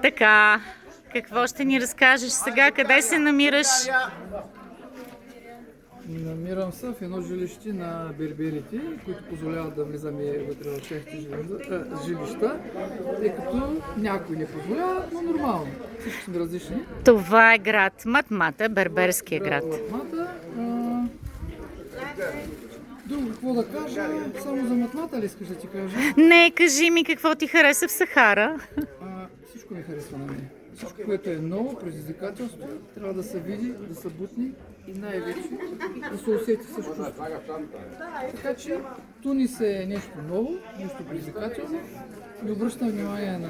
Така, какво ще ни разкажеш сега? Къде се намираш? Намирам се в едно жилище на берберите, които позволяват да влизаме вътре в техните жилища, тъй като някои не позволяват, но нормално. Всички сме различни. Това е град Матмата, берберския град. Матмата. Друго какво да кажа? Само за Матмата ли искаш да ти кажа? Не, кажи ми какво ти хареса в Сахара. Всичко ми харесва на мен. Всичко, което е ново, предизвикателство, трябва да се види, да се бутни и най-вече да се усети с чувство. Така че Тунис е нещо ново, нещо предизвикателно. Не обръщам внимание на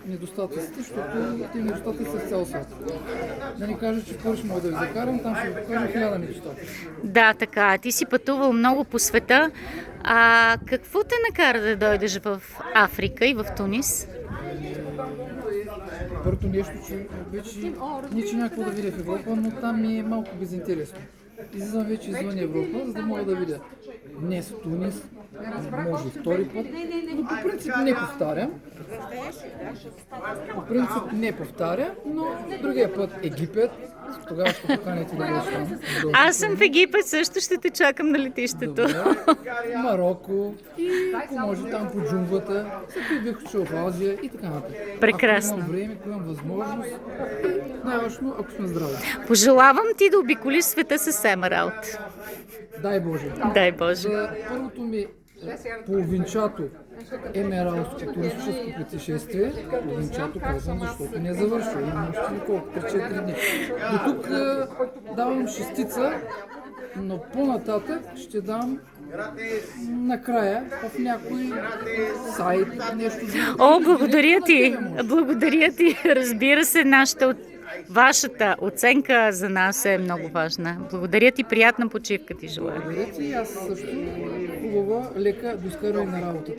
недостатъците, защото тези недостатъци са в цял свят. Да не кажа, че в Париж мога да ви закарам, там ще ви покажа 1000 недостатъци. Да, така. Ти си пътувал много по света. Какво те накара да дойдеш в Африка и в Тунис? Първото нещо, че вече не че някакво да видя в Европа, но там ми е малко безинтересно. Излизам вече извън Европа, за да мога да видя днес Тунис, може и втори път, но по принцип не повтарям. По принцип не повтарям, но другия път Египет, тогава ще поканите да бъдеш там. Аз съм в Египет, също ще те чакам на летището. Добре. Марокко и ако може там по джунглата, всеки бих отишъл в Азия и така нататък. Прекрасно. Ако имам време, ако имам възможност и най-важно, ако сме здрави. Пожелавам ти да обиколиш света с Емералд. Дай Боже. Дай Боже. За първото ми половинчато емералско туристическо пътешествие, половинчато казвам, защото не е завършил, имам още колко, 3-4 дни. До тук давам шестица, но по-нататък ще дам накрая в някой сайт, нещо друго. О, благодаря ти! Благодаря ти! Разбира се, вашата оценка за нас е много важна. Благодаря ти, приятна почивка ти желая. Благодаря ти, аз също хубава, лека доскарване на работата.